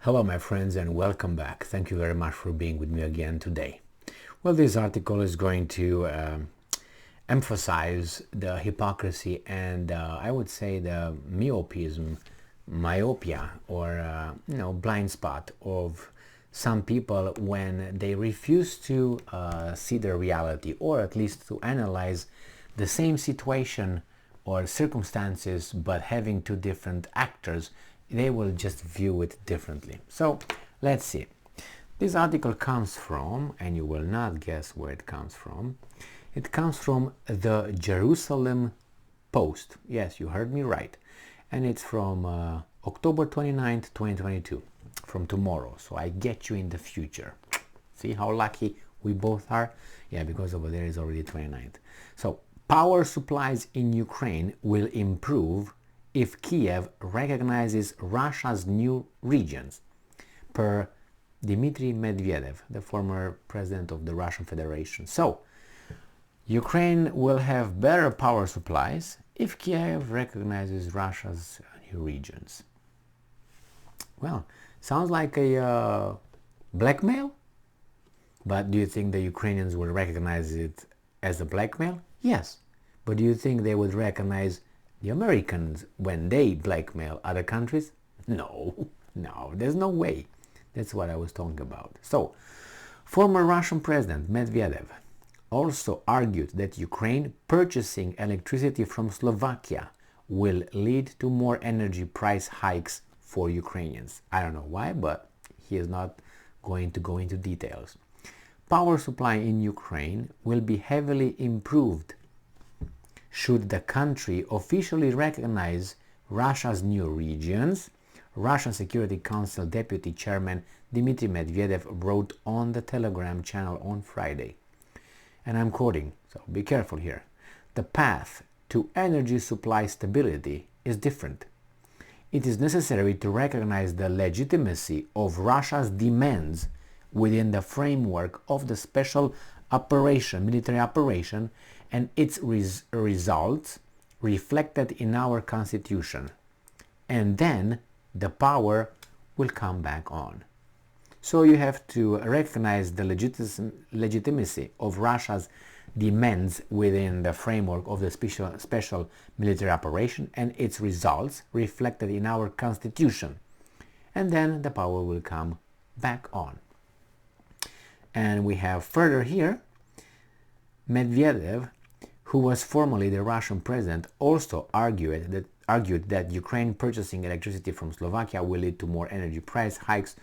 Hello my friends and welcome back. Thank you very much for being with me again today. Well, this article is going to emphasize the hypocrisy and I would say the myopia or blind spot of some people when they refuse to see the reality, or at least to analyze the same situation or circumstances but having two different actors. They will just view it differently. So let's see. This article comes from, and you will not guess where it comes from. It comes from the Jerusalem Post. Yes, you heard me right. And it's from October 29th, 2022, from tomorrow. So I get you in the future. See how lucky we both are? Yeah, because over there is already 29th. So power supplies in Ukraine will improve if Kiev recognizes Russia's new regions, per Dmitry Medvedev, the former president of the Russian Federation. So, Ukraine will have better power supplies if Kiev recognizes Russia's new regions. Well, sounds like a blackmail, but do you think the Ukrainians will recognize it as a blackmail? Yes, but do you think they would recognize the Americans when they blackmail other countries? No, there's no way. That's what I was talking about. So, former Russian President Medvedev also argued that Ukraine purchasing electricity from Slovakia will lead to more energy price hikes for Ukrainians. I don't know why, but he is not going to go into details. Power supply in Ukraine will be heavily improved should the country officially recognize Russia's new regions, Russian Security Council Deputy Chairman Dmitry Medvedev wrote on the Telegram channel on Friday. And I'm quoting, so be careful here. The path to energy supply stability is different. It is necessary to recognize the legitimacy of Russia's demands within the framework of the special operation, military operation, and its results reflected in our constitution. And then the power will come back on. So you have to recognize the legitimacy of Russia's demands within the framework of the special military operation and its results reflected in our constitution. And then the power will come back on. And we have further here, Medvedev, who was formerly the Russian president, also argued that Ukraine purchasing electricity from Slovakia will lead to more energy price hikes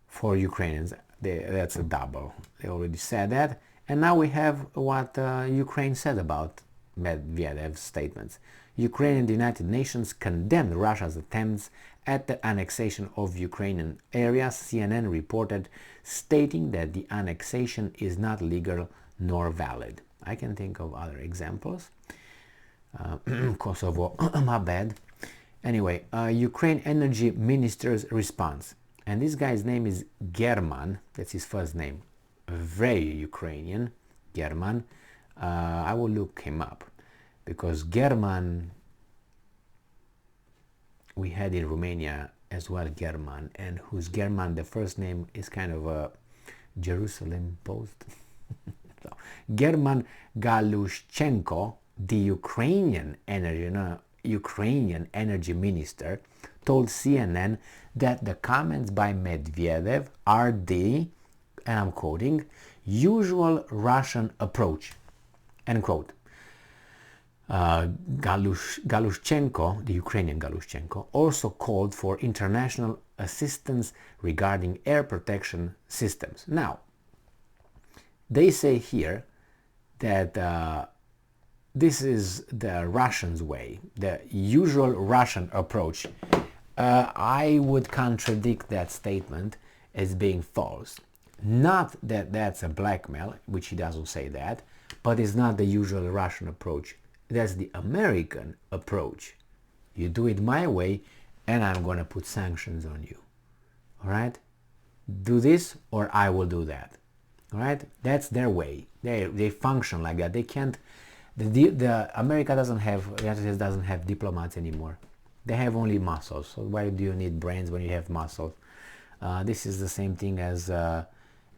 for Ukrainians. That's a double. They already said that. And now we have what Ukraine said about Medvedev's statements. Ukraine and the United Nations condemned Russia's attempts at the annexation of Ukrainian areas, CNN reported, stating that the annexation is not legal nor valid. I can think of other examples. Kosovo, my bad. Anyway, Ukraine Energy Minister's response. And this guy's name is German, that's his first name. Very Ukrainian, German. I will look him up, because German, we had in Romania as well, German, and whose German, the first name is kind of a Jerusalem Post. So, German Galushchenko, the Ukrainian energy minister, told CNN that the comments by Medvedev are the, and I'm quoting, usual Russian approach, end quote. Galushchenko, the Ukrainian Galushchenko, also called for international assistance regarding air protection systems. Now, they say here that this is the Russians' way, the usual Russian approach. I would contradict that statement as being false. Not that that's a blackmail, which he doesn't say that, but it's not the usual Russian approach. That's the American approach. You do it my way, and I'm going to put sanctions on you. All right? Do this, or I will do that. All right? That's their way. They function like that. They can't. The America doesn't have. The United States doesn't have diplomats anymore. They have only muscles. So why do you need brains when you have muscles? This is the same thing as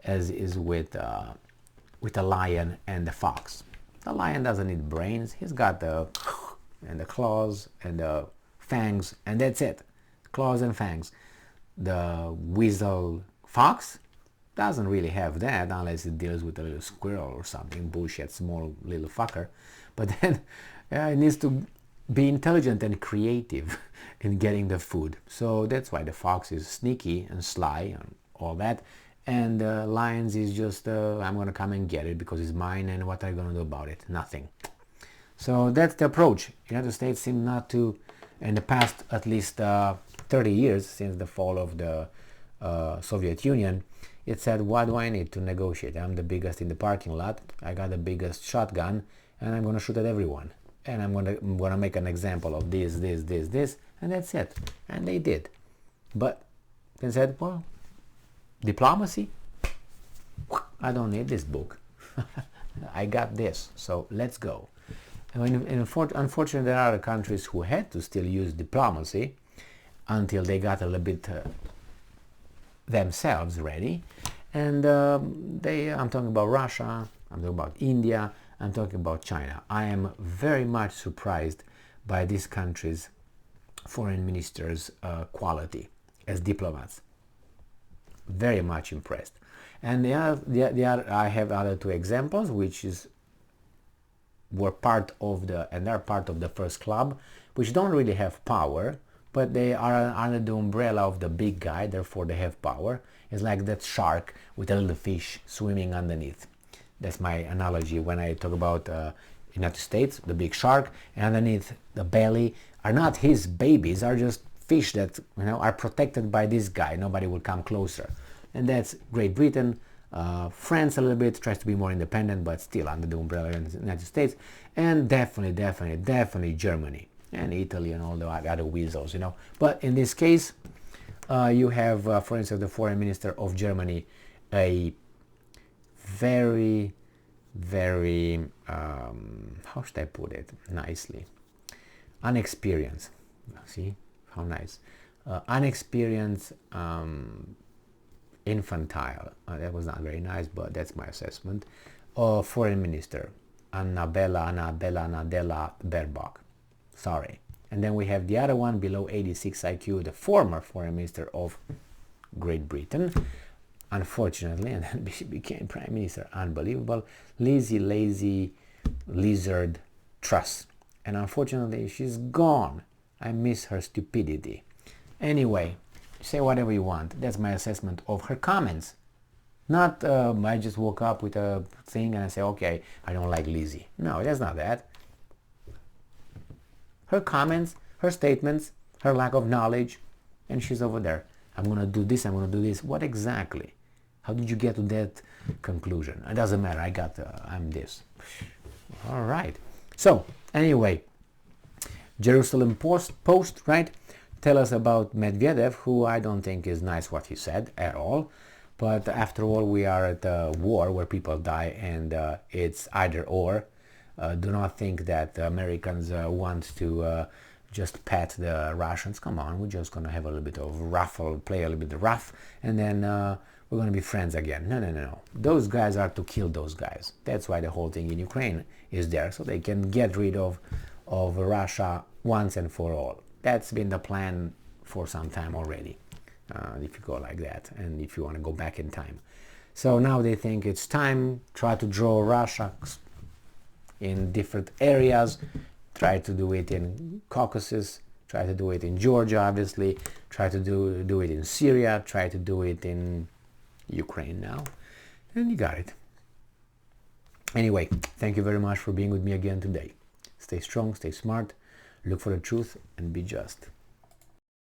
is with a lion and the fox. The lion doesn't need brains. He's got the and the claws and the fangs, and that's it. Claws and fangs. The weasel fox doesn't really have that unless it deals with a little squirrel or something, bullshit, small little fucker. But then it needs to be intelligent and creative in getting the food. So that's why the fox is sneaky and sly and all that. And lions is just, I'm going to come and get it because it's mine, and what are you going to do about it? Nothing. So that's the approach. United States seem not to, in the past at least 30 years since the fall of the Soviet Union, it said, what do I need to negotiate? I'm the biggest in the parking lot. I got the biggest shotgun, and I'm going to shoot at everyone. And I'm going to make an example of this, and that's it. And they did. But they said, well, diplomacy? I don't need this book. I got this, so let's go. And unfortunately, there are countries who had to still use diplomacy until they got a little bit themselves ready. And I'm talking about Russia, I'm talking about India, I'm talking about China. I am very much surprised by these countries' foreign ministers' quality as diplomats. Very much impressed. And I have other two examples, which were part of they're part of the first club, which don't really have power, but they are under the umbrella of the big guy, therefore they have power. It's like that shark with a little fish swimming underneath. That's my analogy when I talk about United States, the big shark, and underneath the belly are not his babies, are just fish that are protected by this guy. Nobody will come closer. And that's Great Britain. France a little bit tries to be more independent, but still under the umbrella of the United States. And definitely Germany and Italy and all the other weasels, But in this case, you have, for instance, the foreign minister of Germany, a very, how should I put it nicely? Unexperienced. See how nice. Unexperienced, infantile. That was not very nice, but that's my assessment. Foreign minister, Annabella Baerbock. Sorry. And then we have the other one below 86 IQ, the former foreign minister of Great Britain. Unfortunately, and then she became prime minister. Unbelievable. Lazy lizard Truss. And unfortunately, she's gone. I miss her stupidity. Anyway, say whatever you want. That's my assessment of her comments. Not I just woke up with a thing and I say, okay, I don't like Lizzie. No, that's not that. Her comments, her statements, her lack of knowledge, and she's over there. I'm going to do this, I'm going to do this. What exactly? How did you get to that conclusion? It doesn't matter. I'm this. All right. So, anyway, Jerusalem Post, right? Tell us about Medvedev, who I don't think is nice what he said at all. But after all, we are at a war where people die, and it's either or. Do not think that the Americans want to just pat the Russians. Come on, we're just going to have a little bit of play a little bit rough, and then we're going to be friends again. No. Those guys are to kill those guys. That's why the whole thing in Ukraine is there, so they can get rid of Russia once and for all. That's been the plan for some time already, if you go like that, and if you want to go back in time. So now they think it's time, try to draw Russia in different areas, try to do it in Caucasus, try to do it in Georgia, obviously, try to do it in Syria, try to do it in Ukraine now, and you got it. Anyway, thank you very much for being with me again today. Stay strong, stay smart, look for the truth, and be just.